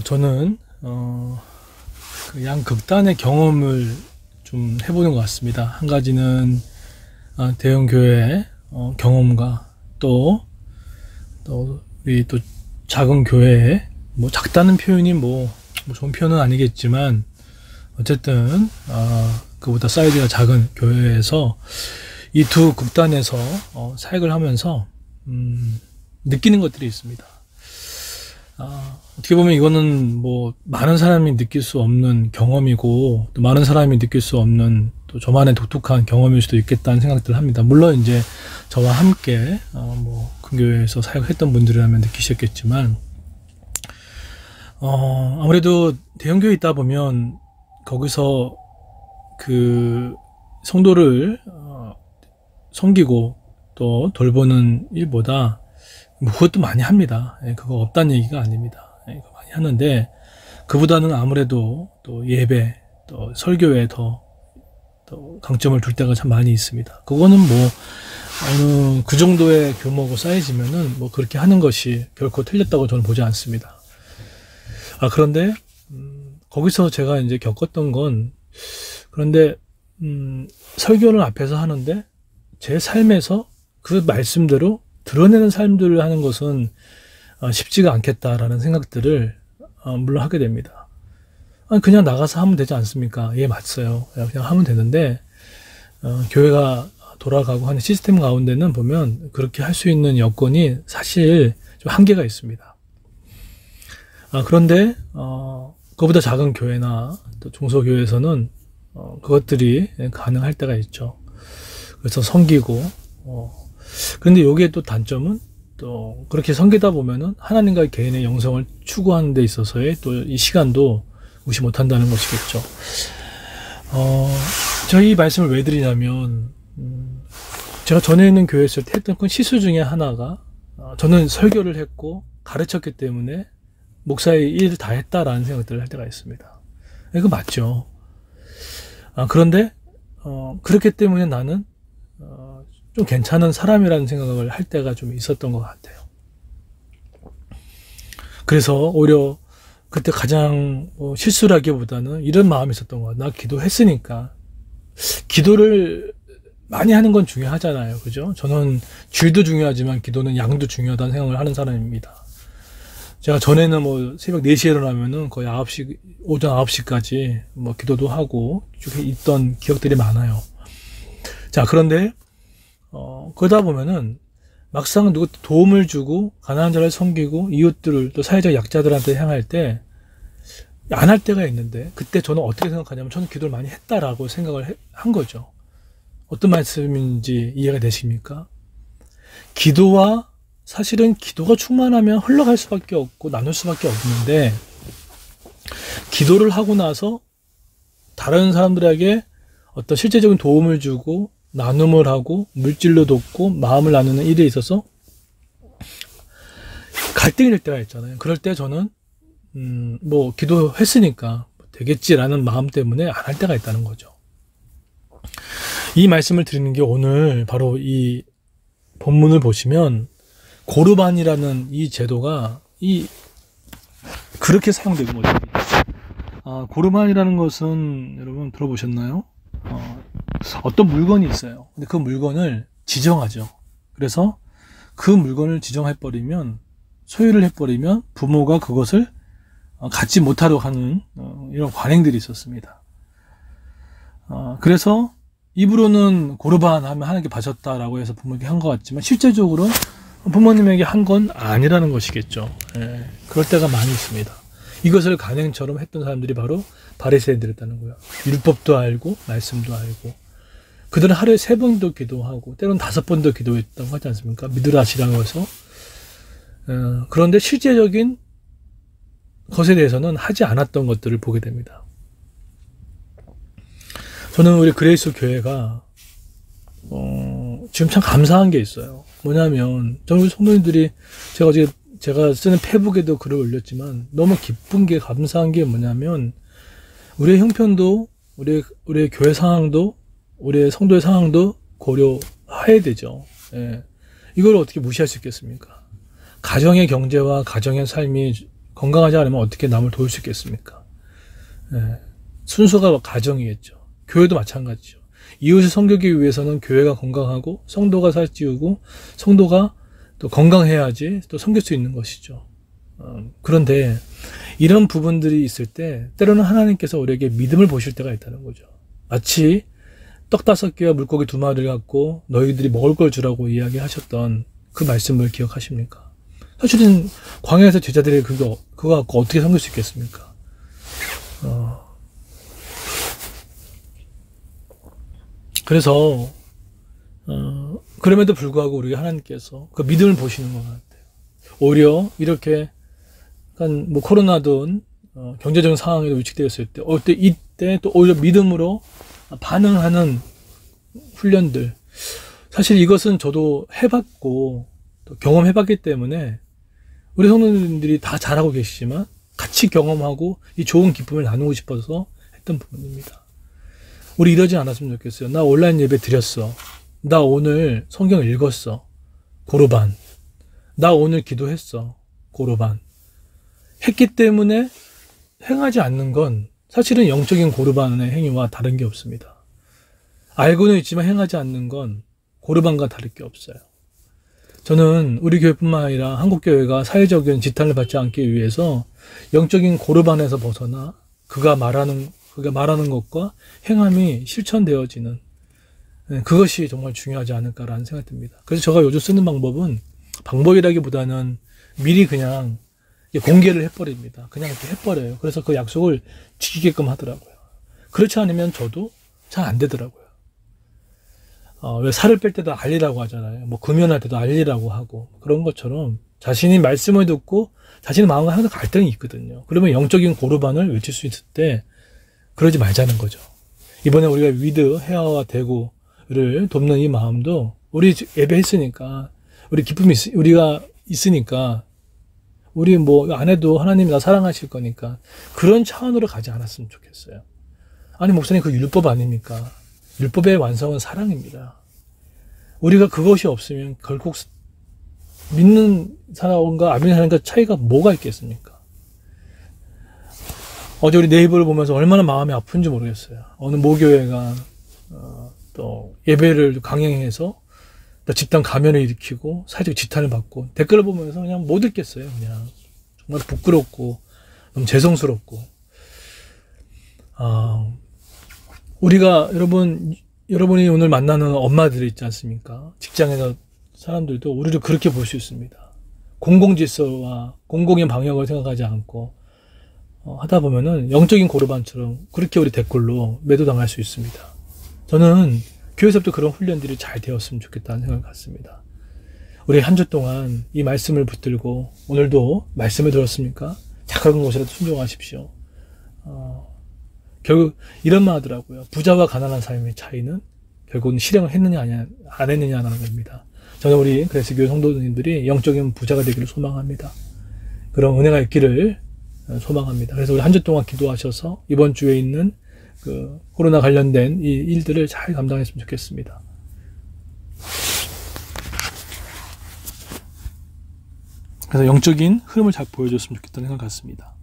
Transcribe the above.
저는 그 양극단의 경험을 좀 해보는 것 같습니다. 한 가지는 대형 교회의 경험과 또 우리 또 작은 교회의 뭐 작다는 표현이 뭐 좋은 표현은 아니겠지만 어쨌든 그보다 사이즈가 작은 교회에서 이 두 극단에서 사역을 하면서 느끼는 것들이 있습니다. 어떻게 보면 이거는 뭐 많은 사람이 느낄 수 없는 경험이고 또 많은 사람이 느낄 수 없는 또 저만의 독특한 경험일 수도 있겠다는 생각들을 합니다. 물론 이제 저와 함께 뭐 큰 교회에서 사역했던 분들이라면 느끼셨겠지만 아무래도 대형 교회에 있다 보면 거기서 그 성도를 섬기고 또 돌보는 일보다 뭐 그것도 많이 합니다. 그거 없다는 얘기가 아닙니다. 그거 많이 하는데 그보다는 아무래도 또 예배 또 설교에 더 강점을 둘 때가 참 많이 있습니다. 그거는 뭐 어느 그 정도의 규모고 사이즈면은 뭐 그렇게 하는 것이 결코 틀렸다고 저는 보지 않습니다. 그런데 거기서 제가 이제 겪었던 건 그런데 설교를 앞에서 하는데 제 삶에서 그 말씀대로 드러내는 삶들을 하는 것은 쉽지가 않겠다라는 생각들을 물론 하게 됩니다. 그냥 나가서 하면 되지 않습니까? 예, 맞어요. 그냥 하면 되는데 교회가 돌아가고 하는 시스템 가운데는 보면 그렇게 할 수 있는 여건이 사실 좀 한계가 있습니다. 그런데 그보다 작은 교회나 또 중소교회에서는 그것들이 가능할 때가 있죠. 그래서 섬기고 그런데 여기에 또 단점은 또 그렇게 섬기다 보면은 하나님과 개인의 영성을 추구하는 데 있어서의 또 이 시간도 무시 못한다는 것이겠죠. 제가 이 말씀을 왜 드리냐면 제가 전에 있는 교회에서 했던 큰 시수 중에 하나가 저는 설교를 했고 가르쳤기 때문에 목사의 일을 다 했다라는 생각들을 할 때가 있습니다. 이거 맞죠. 그런데 그렇기 때문에 나는 좀 괜찮은 사람이라는 생각을 할 때가 좀 있었던 것 같아요. 그래서 오히려 그때 가장 실수라기보다는 이런 마음이 있었던 것 같아요. 나 기도했으니까 기도를 많이 하는 건 중요하잖아요. 그죠? 저는 질도 중요하지만 기도는 양도 중요하다는 생각을 하는 사람입니다. 제가 전에는 뭐 새벽 4시에 일어나면은 거의 9시, 오전 9시까지 뭐 기도도 하고 쭉 있던 기억들이 많아요. 자, 그런데, 그러다 보면은 막상 누구 도움을 주고 가난한 자를 섬기고 이웃들을 또 사회적 약자들한테 향할 때 안 할 때가 있는데 그때 저는 어떻게 생각하냐면 저는 기도를 많이 했다라고 생각을 한 거죠. 어떤 말씀인지 이해가 되십니까? 기도와 사실은 기도가 충만하면 흘러갈 수밖에 없고 나눌 수밖에 없는데 기도를 하고 나서 다른 사람들에게 어떤 실제적인 도움을 주고 나눔을 하고 물질로 돕고 마음을 나누는 일에 있어서 갈등이 될 때가 있잖아요. 그럴 때 저는 뭐 기도했으니까 되겠지라는 마음 때문에 안 할 때가 있다는 거죠. 이 말씀을 드리는 게 오늘 바로 이 본문을 보시면 고르반이라는 이 제도가 그렇게 사용되는 거죠. 고르반이라는 것은 여러분 들어보셨나요? 어떤 물건이 있어요. 근데 그 물건을 지정하죠. 그래서 그 물건을 지정해버리면 소유를 해버리면 부모가 그것을 갖지 못하도록 하는 이런 관행들이 있었습니다. 그래서 입으로는 고르반 하면 하나님께 바쳤다라고 해서 부모에게 한 것 같지만 실제적으로 부모님에게 한 건 아니라는 것이겠죠. 그럴 때가 많이 있습니다. 이것을 간행처럼 했던 사람들이 바로 바리새인들이었다는 거예요. 율법도 알고 말씀도 알고 그들은 하루에 3번도 기도하고 때로는 5번도 기도했다고 하지 않습니까? 미드라시라고 해서 그런데 실제적인 것에 대해서는 하지 않았던 것들을 보게 됩니다. 저는 우리 그레이스 교회가 지금 참 감사한 게 있어요. 뭐냐면 저는 우리 성도님들이 제가 쓰는 페북에도 글을 올렸지만 너무 기쁜 게 감사한 게 뭐냐면 우리의 형편도 우리의 교회 상황도 우리의 성도의 상황도 고려해야 되죠. 이걸 어떻게 무시할 수 있겠습니까? 가정의 경제와 가정의 삶이 건강하지 않으면 어떻게 남을 도울 수 있겠습니까? 예, 순서가 가정이겠죠. 교회도 마찬가지죠. 이웃을 섬기기 위해서는 교회가 건강하고 성도가 살찌우고 성도가 또 건강해야지 또 섬길 수 있는 것이죠. 그런데 이런 부분들이 있을 때 때로는 하나님께서 우리에게 믿음을 보실 때가 있다는 거죠. 마치 떡 5개와 물고기 2마리를 갖고 너희들이 먹을 걸 주라고 이야기하셨던 그 말씀을 기억하십니까? 사실은 광야에서 제자들이 그거 갖고 어떻게 섬길 수 있겠습니까? 그래서 그럼에도 불구하고 우리 하나님께서 그 믿음을 보시는 것 같아요. 오히려 이렇게 약간 뭐 코로나든 경제적인 상황에도 위축되었을 때 이때 또 오히려 믿음으로 반응하는 훈련들, 사실 이것은 저도 해봤고 또 경험해봤기 때문에 우리 성도님들이 다 잘하고 계시지만 같이 경험하고 이 좋은 기쁨을 나누고 싶어서 했던 부분입니다. 우리 이러지 않았으면 좋겠어요. 나 온라인 예배 드렸어. 나 오늘 성경 읽었어. 고로반. 나 오늘 기도했어. 고로반. 했기 때문에 행하지 않는 건 사실은 영적인 고르반의 행위와 다른 게 없습니다. 알고는 있지만 행하지 않는 건 고르반과 다를 게 없어요. 저는 우리 교회뿐만 아니라 한국교회가 사회적인 지탄을 받지 않기 위해서 영적인 고르반에서 벗어나 그가 말하는 것과 행함이 실천되어지는 그것이 정말 중요하지 않을까라는 생각이 듭니다. 그래서 제가 요즘 쓰는 방법이라기보다는 미리 그냥 공개를 해버립니다. 그냥 이렇게 해버려요. 그래서 그 약속을 지키게끔 하더라고요. 그렇지 않으면 저도 잘 안 되더라고요. 왜 살을 뺄 때도 알리라고 하잖아요. 뭐 금연할 때도 알리라고 하고 그런 것처럼 자신이 말씀을 듣고 자신의 마음과 항상 갈등이 있거든요. 그러면 영적인 고르반을 외칠 수 있을 때 그러지 말자는 거죠. 이번에 우리가 위드 헤아와 대구를 돕는 이 마음도 우리 예배했으니까 우리 기쁨이 우리가 있으니까 우리 뭐 안 해도 하나님이 나 사랑하실 거니까 그런 차원으로 가지 않았으면 좋겠어요. 아니 목사님 그 율법 아닙니까? 율법의 완성은 사랑입니다. 우리가 그것이 없으면 결국 믿는 사람과 안 믿는 사람과 차이가 뭐가 있겠습니까? 어제 우리 네이버를 보면서 얼마나 마음이 아픈지 모르겠어요. 어느 모교회가 또 예배를 강행해서 집단 감염을 일으키고 사회적 지탄을 받고 댓글을 보면서 그냥 못 읽겠어요. 그냥 정말 부끄럽고 너무 죄송스럽고 우리가 여러분이 오늘 만나는 엄마들이 있지 않습니까? 직장에서 사람들도 우리를 그렇게 볼 수 있습니다. 공공질서와 공공의 방역을 생각하지 않고 하다 보면은 영적인 고르반처럼 그렇게 우리 댓글로 매도당할 수 있습니다. 저는 교회에서부터 그런 훈련들이 잘 되었으면 좋겠다는 생각을 갖습니다. 우리 한 주 동안 이 말씀을 붙들고 오늘도 말씀을 들었습니까? 작은 것이라도 순종하십시오. 결국 이런 말 하더라고요. 부자와 가난한 삶의 차이는 결국은 실행을 했느냐 안 했느냐라는 겁니다. 저는 우리 그래서 교회 성도님들이 영적인 부자가 되기를 소망합니다. 그런 은혜가 있기를 소망합니다. 그래서 우리 한 주 동안 기도하셔서 이번 주에 있는 그 코로나 관련된 이 일들을 잘 감당했으면 좋겠습니다. 그래서 영적인 흐름을 잘 보여줬으면 좋겠다는 생각 같습니다.